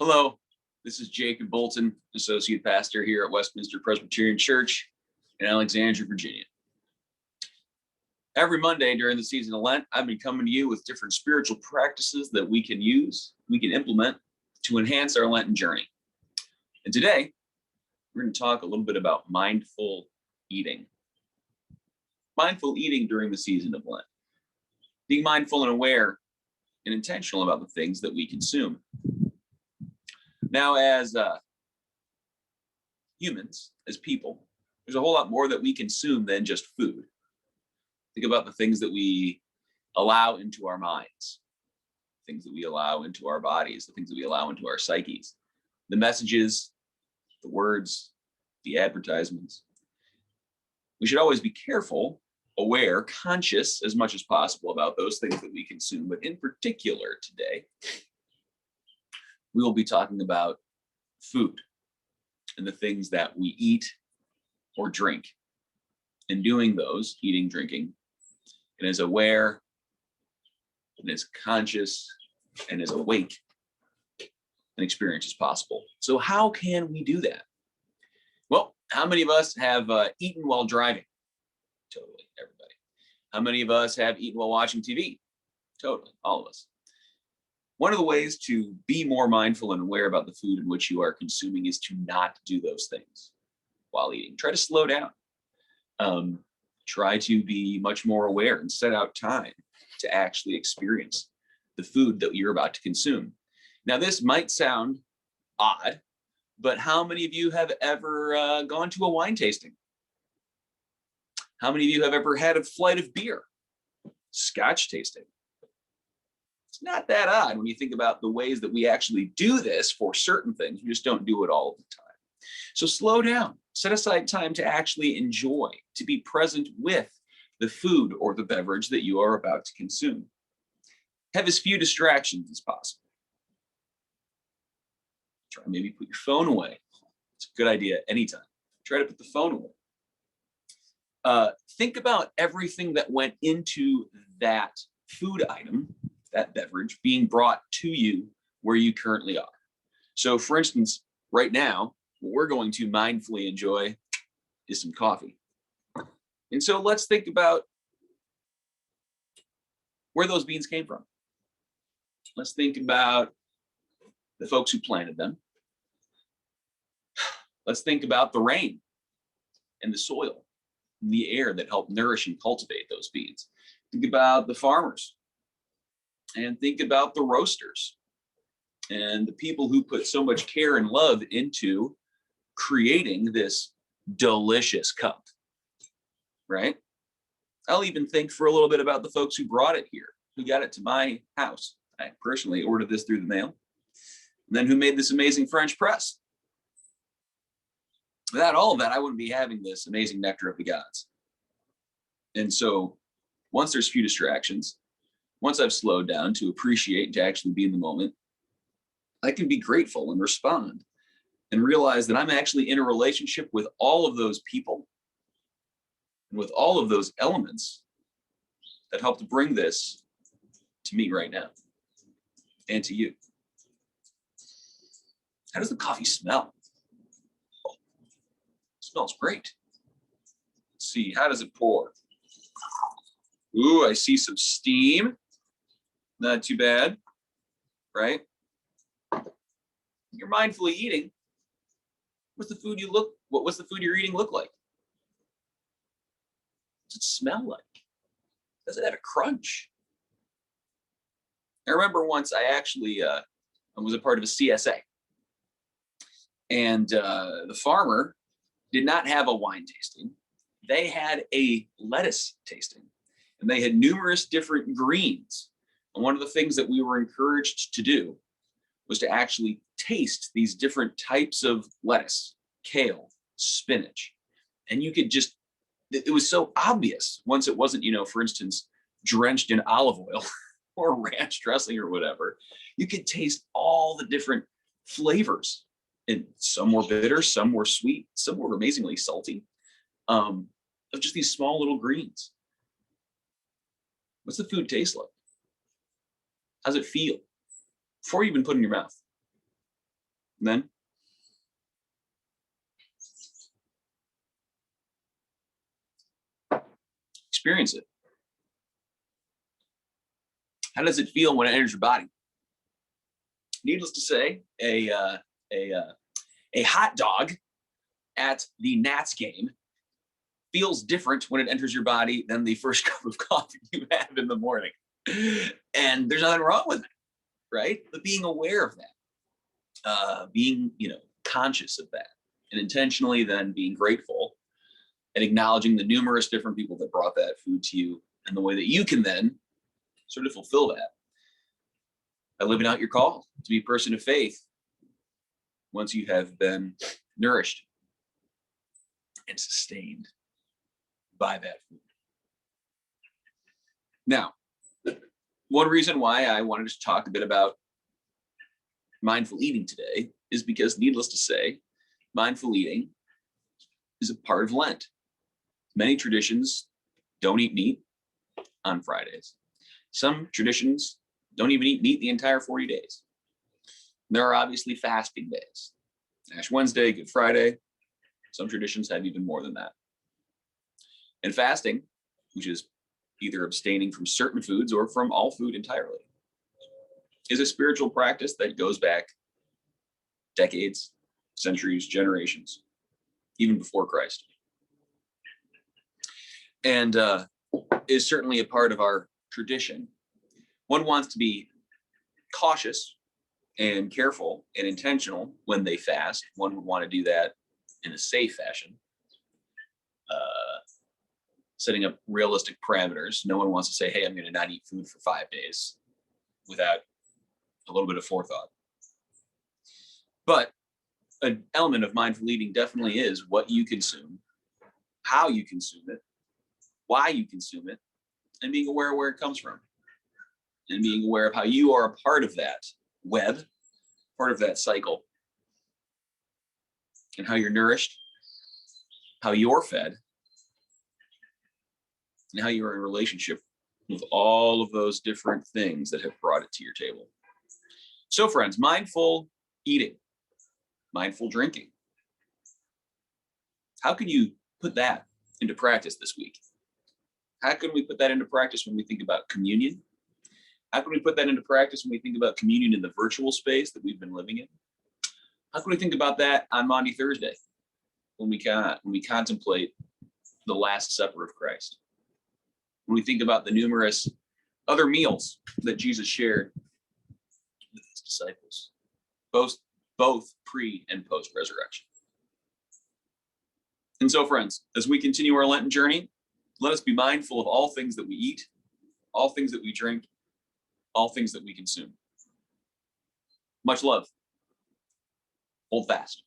Hello, this is Jacob Bolton, Associate Pastor here at Westminster Presbyterian Church in Alexandria, Virginia. Every Monday during the season of Lent, I've been coming to you with different spiritual practices that we can implement to enhance our Lenten journey. And today, we're going to talk a little bit about mindful eating. Mindful eating during the season of Lent. Being mindful and aware and intentional about the things that we consume. Now, as humans, as people, there's a whole lot more that we consume than just food. Think about the things that we allow into our minds, things that we allow into our bodies, the things that we allow into our psyches, the messages, the words, the advertisements. We should always be careful, aware, conscious as much as possible about those things that we consume. But in particular today, we will be talking about food and the things that we eat or drink. And doing those, eating, drinking, and as aware and as conscious and as awake an experience as possible. So how can we do that? Well, how many of us have eaten while driving? Totally, everybody. How many of us have eaten while watching TV? Totally, all of us. One of the ways to be more mindful and aware about the food in which you are consuming is to not do those things while eating. Try to slow down. Try to be much more aware and set out time to actually experience the food that you're about to consume. Now, this might sound odd, but how many of you have ever gone to a wine tasting? How many of you have ever had a flight of beer? Scotch tasting. It's not that odd when you think about the ways that we actually do this for certain things. We just don't do it all the time. So slow down, set aside time to actually enjoy, to be present with the food or the beverage that you are about to consume. Have as few distractions as possible. Try maybe put your phone away. It's a good idea anytime. Try to put the phone away. Think about everything that went into that food item, that beverage, being brought to you where you currently are. So for instance, right now, what we're going to mindfully enjoy is some coffee. And so let's think about where those beans came from. Let's think about the folks who planted them. Let's think about the rain and the soil and the air that helped nourish and cultivate those beans. Think about the farmers. And think about the roasters and the people who put so much care and love into creating this delicious cup, right? I'll even think for a little bit about the folks who brought it here, who got it to my house. I personally ordered this through the mail. And then who made this amazing French press. Without all of that, I wouldn't be having this amazing nectar of the gods. And so once there's few distractions, once I've slowed down to appreciate and to actually be in the moment, I can be grateful and respond and realize that I'm actually in a relationship with all of those people and with all of those elements that help to bring this to me right now and to you. How does the coffee smell? Oh, it smells great. Let's see, how does it pour? Ooh, I see some steam. Not too bad, right? You're mindfully eating. What's the food you're eating look like? What's it smell like? Does it have a crunch? I remember once I actually was a part of a CSA, and the farmer did not have a wine tasting. They had a lettuce tasting, and they had numerous different greens. And one of the things that we were encouraged to do was to actually taste these different types of lettuce, kale, spinach. And you could just, it was so obvious once it wasn't, for instance, drenched in olive oil or ranch dressing or whatever. You could taste all the different flavors. And some were bitter, some were sweet, some were amazingly salty, of just these small little greens. What's the food taste like? How's it feel? Before you even put it in your mouth. And then experience it. How does it feel when it enters your body? Needless to say, a hot dog at the Nats game feels different when it enters your body than the first cup of coffee you have in the morning. And there's nothing wrong with that, right? But being aware of that, being, conscious of that, and intentionally then being grateful and acknowledging the numerous different people that brought that food to you and the way that you can then sort of fulfill that by living out your call to be a person of faith once you have been nourished and sustained by that food. Now, one reason why I wanted to talk a bit about mindful eating today is because, needless to say, mindful eating is a part of Lent. Many traditions don't eat meat on Fridays. Some traditions don't even eat meat the entire 40 days. There are obviously fasting days. Ash Wednesday, Good Friday. Some traditions have even more than that. And fasting, which is either abstaining from certain foods or from all food entirely, is a spiritual practice that goes back decades, centuries, generations, even before Christ. And is certainly a part of our tradition. One wants to be cautious and careful and intentional when they fast. One would want to do that in a safe fashion, setting up realistic parameters. No one wants to say, hey, I'm going to not eat food for 5 days without a little bit of forethought. But an element of mindful eating definitely is what you consume, how you consume it, why you consume it, and being aware of where it comes from, and being aware of how you are a part of that web, part of that cycle, and how you're nourished, how you're fed, and how you're in relationship with all of those different things that have brought it to your table. So, friends, mindful eating, mindful drinking. How can you put that into practice this week? How can we put that into practice when we think about communion? How can we put that into practice when we think about communion in the virtual space that we've been living in? How can we think about that on Maundy Thursday when we contemplate the Last Supper of Christ? When we think about the numerous other meals that Jesus shared with his disciples, both pre and post resurrection. And so, friends, as we continue our Lenten journey, let us be mindful of all things that we eat, all things that we drink, all things that we consume. Much love. Hold fast.